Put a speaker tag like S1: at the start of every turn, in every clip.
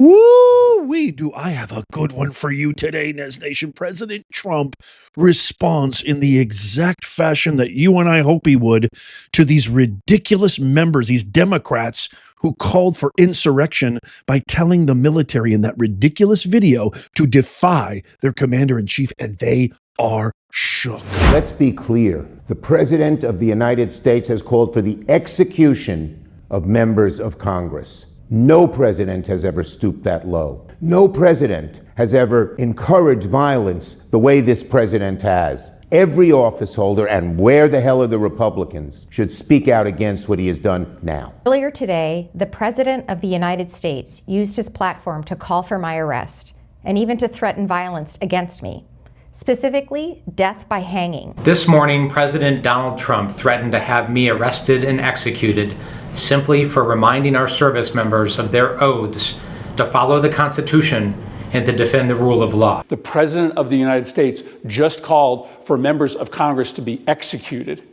S1: Woo-wee, do I have a good one for you today, Nez Nation. President Trump responds in the exact fashion that you and I hope he would to these ridiculous members, these Democrats who called for insurrection by telling the military in that ridiculous video to defy their commander-in-chief, and they are shook.
S2: Let's be clear. The President of the United States has called for the execution of members of Congress. No president has ever stooped that low. No president has ever encouraged violence the way this president has. Every office holder, and where the hell are the Republicans, should speak out against what he has done now.
S3: Earlier today, the President of the United States used his platform to call for my arrest and even to threaten violence against me, specifically death by hanging.
S4: This morning, President Donald Trump threatened to have me arrested and executed simply for reminding our service members of their oaths to follow the Constitution and to defend the rule of law.
S5: The President of the United States just called for members of Congress to be executed.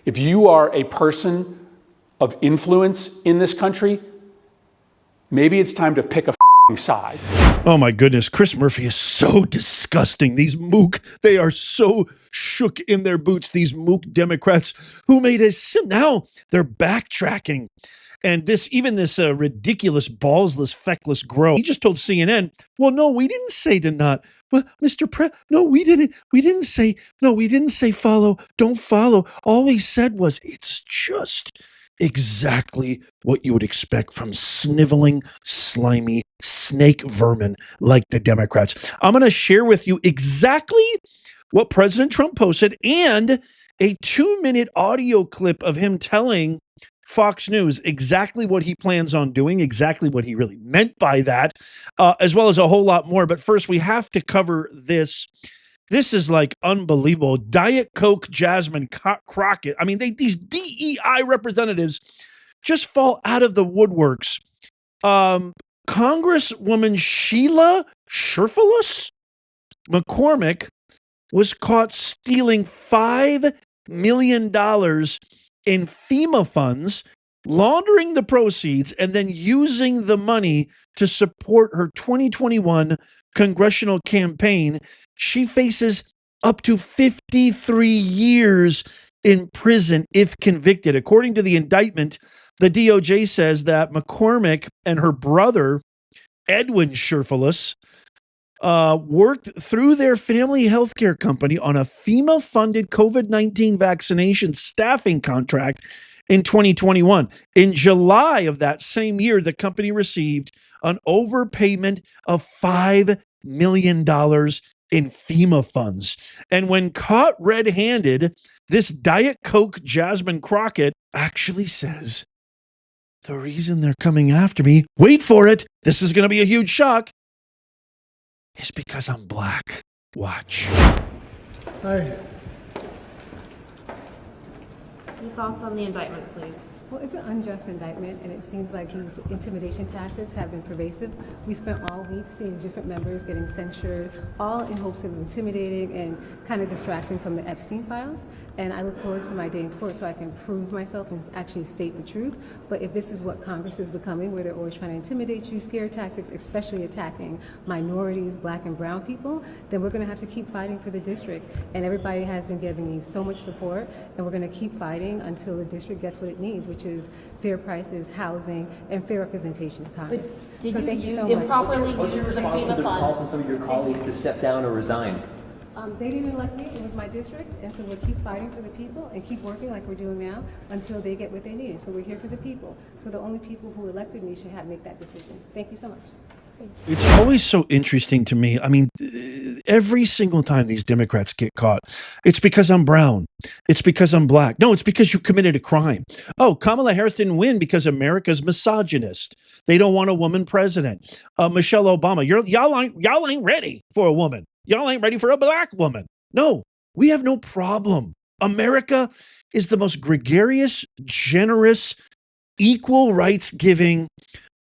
S5: If you are a person of influence in this country, maybe it's time to pick a side.
S1: Oh my goodness, Chris Murphy is so disgusting. These mook, they are so shook in their boots, these mook Democrats who made now they're backtracking. And this ridiculous, ballsless, feckless grow. He just told CNN, well, no, we didn't say to not. Well, no, we didn't say follow, don't follow. All we said was it's just exactly what you would expect from sniveling, slimy, snake vermin like the Democrats. I'm going to share with you exactly what President Trump posted and a 2-minute audio clip of him telling Fox News exactly what he plans on doing, exactly what he really meant by that, as well as a whole lot more. But first, we have to cover this. This is like unbelievable. Diet Coke Jasmine Crockett. I mean, these DEI representatives just fall out of the woodworks. Congresswoman Sheila Sherfulus McCormick was caught stealing $5 million in FEMA funds, laundering the proceeds, and then using the money to support her 2021 congressional campaign. She faces up to 53 years in prison if convicted. According to the indictment, the DOJ says that McCormick and her brother, Edwin Sherfulus, worked through their family healthcare company on a FEMA-funded COVID-19 vaccination staffing contract in 2021. In July of that same year, the company received an overpayment of $5 million in FEMA funds. And when caught red-handed, this Diet Coke Jasmine Crockett actually says, the reason they're coming after me, wait for it, this is going to be a huge shock, is because I'm black. Watch.
S6: Hi.
S7: Your thoughts on the indictment, please?
S6: Well, it's an unjust indictment, and it seems like these intimidation tactics have been pervasive. We spent all week seeing different members getting censured, all in hopes of intimidating and kind of distracting from the Epstein files. And I look forward to my day in court so I can prove myself and actually state the truth. But if this is what Congress is becoming, where they're always trying to intimidate you, scare tactics, especially attacking minorities, black and brown people, then we're going to have to keep fighting for the district. And everybody has been giving me so much support, and we're going to keep fighting until the district gets what it needs, which is fair prices, housing, and fair representation in Congress.
S7: Did
S6: so
S7: you
S6: thank you so
S7: improperly
S6: much.
S8: What's your
S7: use the
S8: response to
S7: FEMA
S8: the calls
S7: funds?
S8: of some of your colleagues to step down or resign?
S6: They didn't elect me, it was my district, and so we'll keep fighting for the people and keep working like we're doing now until they get what they need. So we're here for the people. So the only people who elected me should make that decision. Thank you so much.
S1: It's always so interesting to me. I mean, every single time these Democrats get caught, it's because I'm brown. It's because I'm black. No, it's because you committed a crime. Oh, Kamala Harris didn't win because America's misogynist. They don't want a woman president. Michelle Obama, y'all ain't ready for a woman. Y'all ain't ready for a black woman. No, we have no problem. America is the most gregarious, generous, equal rights giving,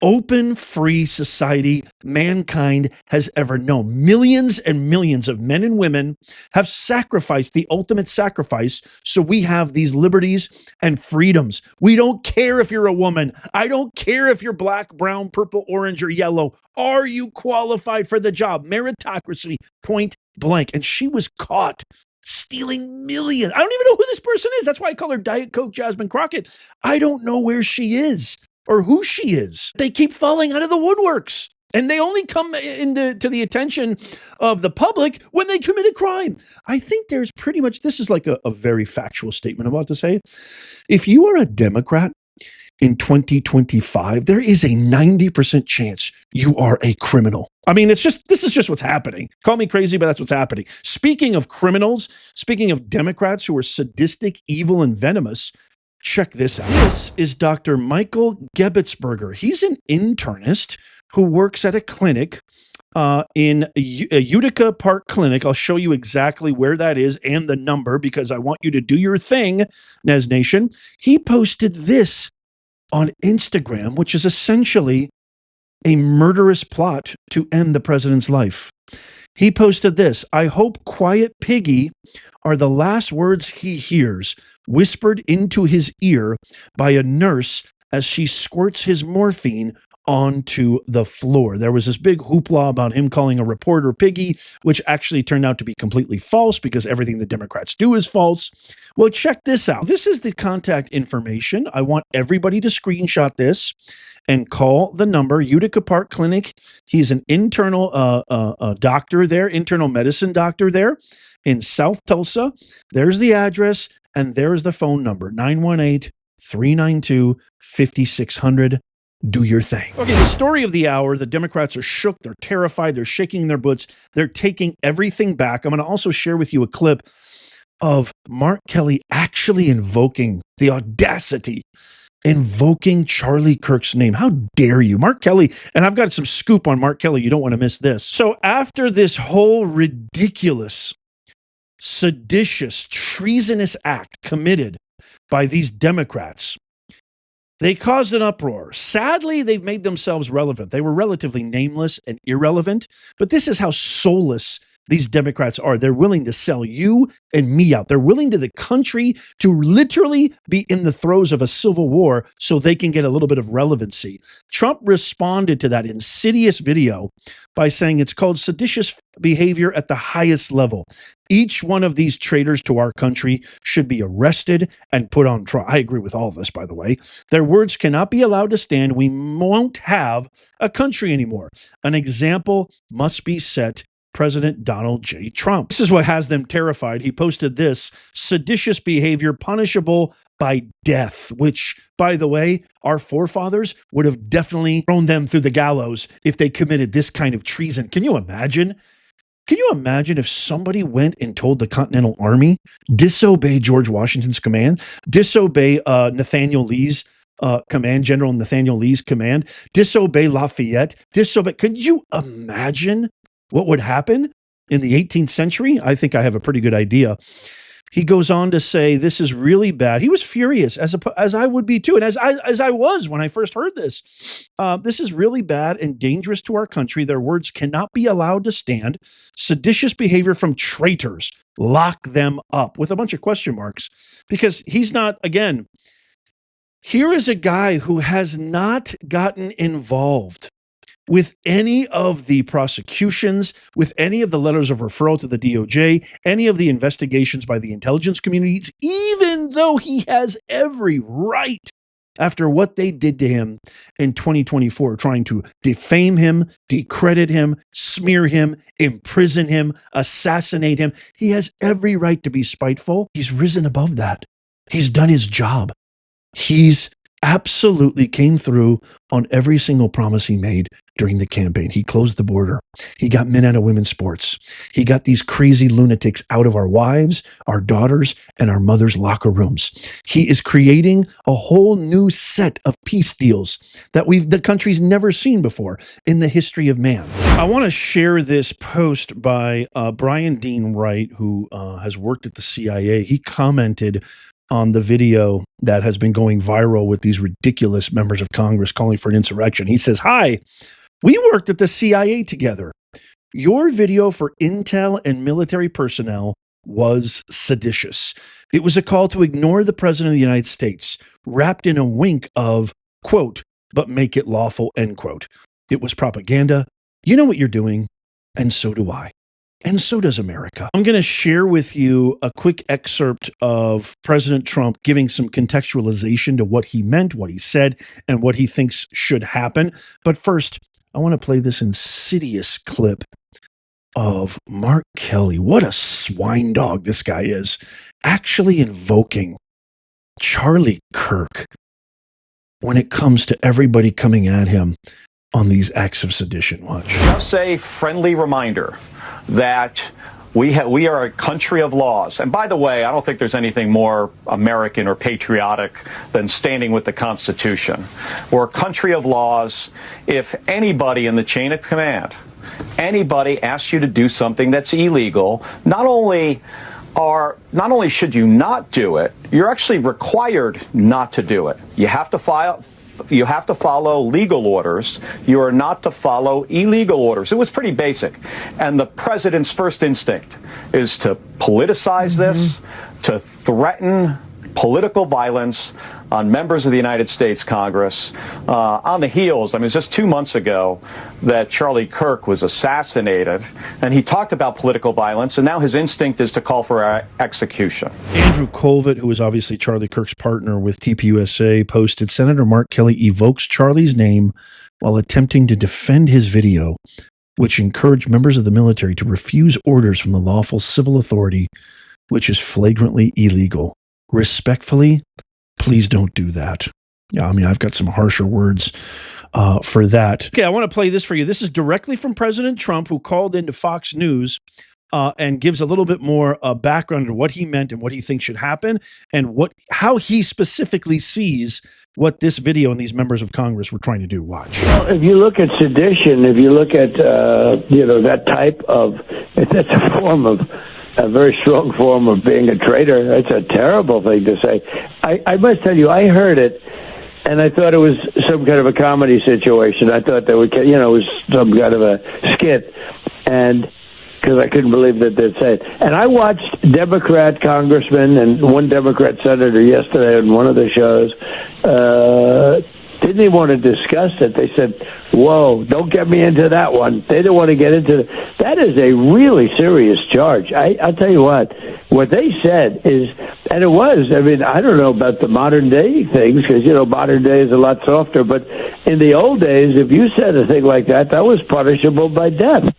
S1: open, free society mankind has ever known. Millions and millions of men and women have sacrificed the ultimate sacrifice so we have these liberties and freedoms. We don't care if you're a woman. I don't care if you're black, brown, purple, orange, or yellow. Are you qualified for the job? Meritocracy, point blank. And she was caught stealing millions. I don't even know who this person is. That's why I call her Diet Coke Jasmine Crockett. I don't know where she is or who she is. They keep falling out of the woodworks. And they only come to the attention of the public when they commit a crime. I think there's pretty much, this is like a very factual statement I'm about to say. If you are a Democrat in 2025, there is a 90% chance you are a criminal. I mean, this is just what's happening. Call me crazy, but that's what's happening. Speaking of criminals, speaking of Democrats who are sadistic, evil, and venomous, check this out. This is Dr. Michael Gebetsberger. He's an internist who works at a clinic in Utica Park Clinic. I'll show you exactly where that is and the number because I want you to do your thing, Nez Nation. He posted this on Instagram, which is essentially a murderous plot to end the president's life. He posted this: I hope Quiet Piggy are the last words he hears, whispered into his ear by a nurse as she squirts his morphine onto the floor. There was this big hoopla about him calling a reporter piggy, which actually turned out to be completely false because everything the Democrats do is false. Well, check this out. This is the contact information. I want everybody to screenshot this and call the number. Utica Park Clinic. He's an internal doctor there, internal medicine doctor there in South Tulsa. There's the address and there's the phone number, 918-392-5600. Do your thing. Okay, the story of the hour. The Democrats are shook. They're terrified. They're shaking their boots. They're taking everything back. I'm going to also share with you a clip of Mark Kelly actually invoking the audacity, invoking Charlie Kirk's name. How dare you, Mark Kelly? And I've got some scoop on Mark Kelly. You don't want to miss this. So after this whole ridiculous, seditious, treasonous act committed by these Democrats, they caused an uproar. Sadly, they've made themselves relevant. They were relatively nameless and irrelevant, but this is how soulless these Democrats are. They're willing to sell you and me out. They're willing to the country to literally be in the throes of a civil war so they can get a little bit of relevancy. Trump responded to that insidious video by saying it's called seditious behavior at the highest level. Each one of these traitors to our country should be arrested and put on trial. I agree with all of this, by the way. Their words cannot be allowed to stand. We won't have a country anymore. An example must be set. President Donald J. Trump. This is what has them terrified. He posted this: seditious behavior punishable by death, which, by the way, our forefathers would have definitely thrown them through the gallows if they committed this kind of treason. Can you imagine? Can you imagine if somebody went and told the Continental Army, disobey George Washington's command, disobey Nathaniel Lee's command, General Nathaniel Lee's command, disobey Lafayette, disobey? Could you imagine what would happen in the 18th century? I think I have a pretty good idea. He goes on to say, this is really bad. He was furious, as I would be too, and as I was when I first heard this. This is really bad and dangerous to our country. Their words cannot be allowed to stand. Seditious behavior from traitors. Lock them up, with a bunch of question marks, because he's not, again, here is a guy who has not gotten involved with any of the prosecutions, with any of the letters of referral to the DOJ, any of the investigations by the intelligence communities, even though he has every right after what they did to him in 2024, trying to defame him, decredit him, smear him, imprison him, assassinate him. He has every right to be spiteful. He's risen above that. He's done his job. He's absolutely came through on every single promise he made during the campaign. He closed the border. He got men out of women's sports. He got these crazy lunatics out of our wives, our daughters, and our mothers' locker rooms. He is creating a whole new set of peace deals that the country's never seen before in the history of man. I want to share this post by Brian Dean Wright, who has worked at the CIA. He commented on the video that has been going viral with these ridiculous members of Congress calling for an insurrection. He says, "Hi, we worked at the CIA together. Your video for intel and military personnel was seditious. It was a call to ignore the president of the United States, wrapped in a wink of, quote, but make it lawful, end quote. It was propaganda. You know what you're doing, and so do I. And so does America." I'm going to share with you a quick excerpt of President Trump giving some contextualization to what he meant, what he said, and what he thinks should happen. But first, I want to play this insidious clip of Mark Kelly. What a swine dog this guy is, actually invoking Charlie Kirk when it comes to everybody coming at him on these acts of sedition. Watch.
S9: Just a friendly reminder that we are a country of laws. And by the way, I don't think there's anything more American or patriotic than standing with the Constitution. We're a country of laws. If anybody in the chain of command, anybody asks you to do something that's illegal, not only should you not do it, you're actually required not to do it. You have to follow legal orders. You are not to follow illegal orders. It was pretty basic. And the president's first instinct is to politicize this, to threaten political violence on members of the United States Congress. On the heels, I mean, it's just 2 months ago that Charlie Kirk was assassinated, and he talked about political violence, and now his instinct is to call for execution.
S1: Andrew Colvett, who is obviously Charlie Kirk's partner with TPUSA, posted, "Senator Mark Kelly evokes Charlie's name while attempting to defend his video, which encouraged members of the military to refuse orders from the lawful civil authority, which is flagrantly illegal. Respectfully, please don't do that." Yeah, I mean, I've got some harsher words for that. Okay, I want to play this for you. This is directly from President Trump, who called into Fox News and gives a little bit more background to what he meant and what he thinks should happen, and how he specifically sees what this video and these members of Congress were trying to do. Watch.
S10: Well, if you look at sedition, if you look at that type of, that's a very strong form of being a traitor. It's a terrible thing to say. I must tell you, I heard it, and I thought it was some kind of a comedy situation. I thought that it was some kind of a skit, and because I couldn't believe that they'd say it. And I watched Democrat congressmen and one Democrat senator yesterday on one of the shows. Didn't even want to discuss it. They said, "Whoa, don't get me into that one." They didn't want to get into it. That is a really serious charge. I'll tell you what they said is, and it was, I mean, I don't know about the modern day things, because, modern day is a lot softer, but in the old days, if you said a thing like that, that was punishable by death.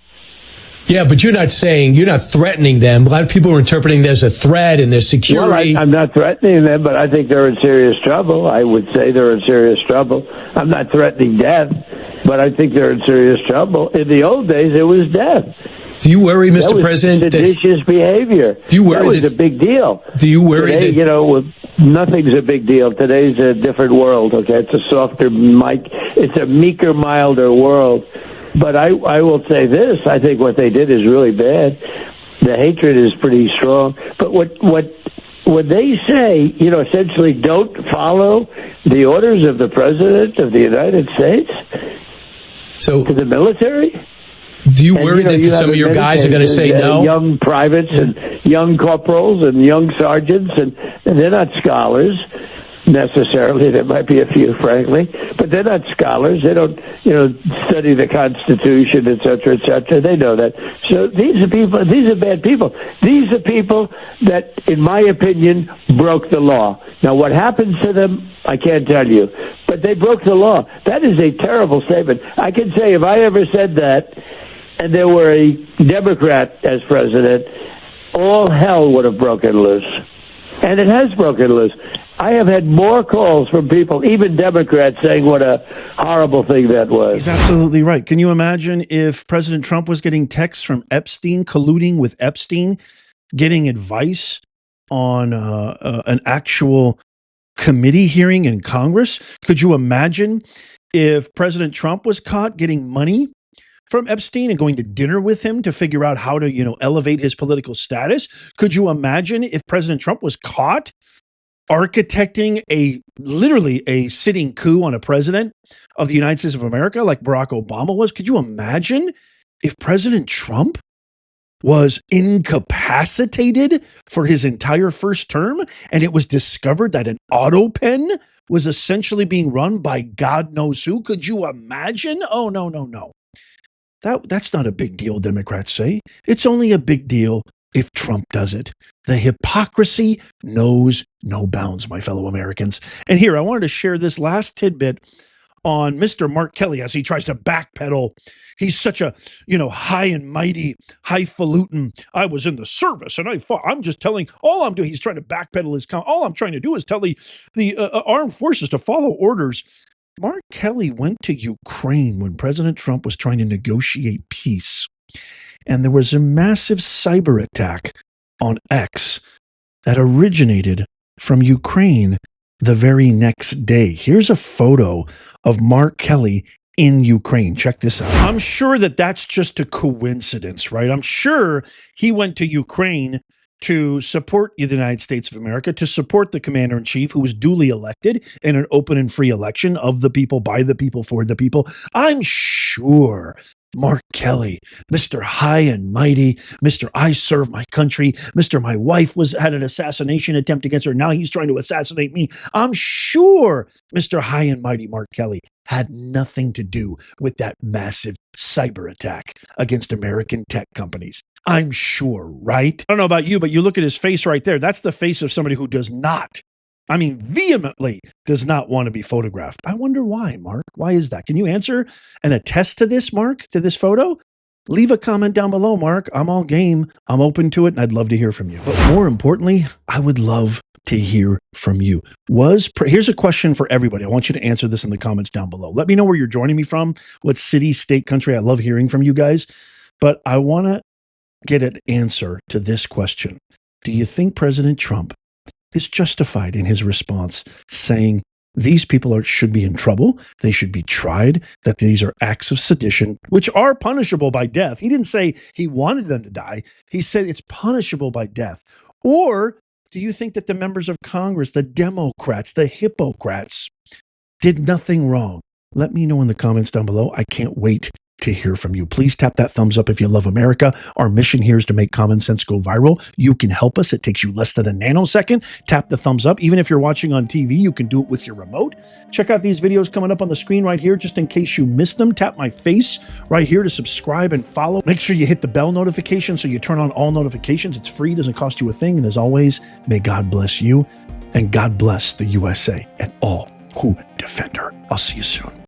S11: Yeah, but you're not threatening them. A lot of people are interpreting it as a threat and their security.
S10: Well, I'm not threatening them, but I think they're in serious trouble. I would say they're in serious trouble. I'm not threatening death, but I think they're in serious trouble. In the old days, it was death.
S11: Do you worry, Mr. President?
S10: Seditious behavior.
S11: Do you worry?
S10: That was a big deal.
S11: Do you worry?
S10: Today, nothing's a big deal. Today's a different world, okay? It's a softer, it's a meeker, milder world. But I will say this, I think what they did is really bad. The hatred is pretty strong. But what they say, essentially don't follow the orders of the President of the United States to the military.
S11: Do you worry that some of your guys are going to say no?
S10: Young privates and young corporals and young sergeants, and they're not scholars necessarily. There might be a few, frankly, but they're not scholars. They don't, study the Constitution, et cetera, et cetera. They know that. So these are bad people. These are people that, in my opinion, broke the law. Now, what happens to them, I can't tell you, but they broke the law. That is a terrible statement. I can say if I ever said that, and there were a Democrat as president, all hell would have broken loose. And it has broken loose. I have had more calls from people, even Democrats, saying what a horrible thing that was.
S1: He's absolutely right. Can you imagine if President Trump was getting texts from Epstein, colluding with Epstein, getting advice on an actual committee hearing in Congress? Could you imagine if President Trump was caught getting money from Epstein and going to dinner with him to figure out how to, elevate his political status? Could you imagine if President Trump was caught architecting literally a sitting coup on a president of the United States of America like Barack Obama was. Could you imagine if President Trump was incapacitated for his entire first term and it was discovered that an auto pen was essentially being run by God knows who? Could you imagine? Oh, no, no, no. That's not a big deal, Democrats say. It's only a big deal if Trump does it. The hypocrisy knows no bounds, my fellow Americans. And here, I wanted to share this last tidbit on Mr. Mark Kelly as he tries to backpedal. He's such a, high and mighty, highfalutin. I was in the service and I fought. I'm just telling, all I'm doing, he's trying to backpedal his, all I'm trying to do is tell the armed forces to follow orders. Mark Kelly went to Ukraine when President Trump was trying to negotiate peace. And there was a massive cyber attack on X that originated from Ukraine the very next day. Here's a photo of Mark Kelly in Ukraine. Check this out. I'm sure that that's just a coincidence, right? I'm sure he went to Ukraine to support the United States of America, to support the commander-in-chief who was duly elected in an open and free election of the people, by the people, for the people. I'm sure Mark Kelly, Mr. High and Mighty, Mr. I serve my country, Mr. My wife had an assassination attempt against her. Now he's trying to assassinate me. I'm sure Mr. High and Mighty Mark Kelly had nothing to do with that massive cyber attack against American tech companies. I'm sure, right? I don't know about you, but you look at his face right there. That's the face of somebody who does not, vehemently does not want to be photographed. I wonder why, Mark. Why is that? Can you answer and attest to this, Mark, to this photo? Leave a comment down below, Mark. I'm all game. I'm open to it, and I'd love to hear from you. But more importantly, I would love to hear from you. Here's a question for everybody. I want you to answer this in the comments down below. Let me know where you're joining me from, what city, state, country. I love hearing from you guys. But I want to get an answer to this question. Do you think President Trump is justified in his response, saying these people should be in trouble, they should be tried, that these are acts of sedition, which are punishable by death? He didn't say he wanted them to die. He said it's punishable by death. Or do you think that the members of Congress, the Democrats, the Hippocrats, did nothing wrong? Let me know in the comments down below. I can't wait to hear from you. Please tap that thumbs up if you love America. Our mission here is to make common sense go viral. You can help us. It takes you less than a nanosecond. Tap the thumbs up. Even if you're watching on TV, you can do it with your remote. Check out these videos coming up on the screen right here, just in case you missed them. Tap my face right here to subscribe and follow. Make sure you hit the bell notification so you turn on all notifications. It's free, doesn't cost you a thing. And as always, may God bless you and God bless the USA and all who defend her. I'll see you soon.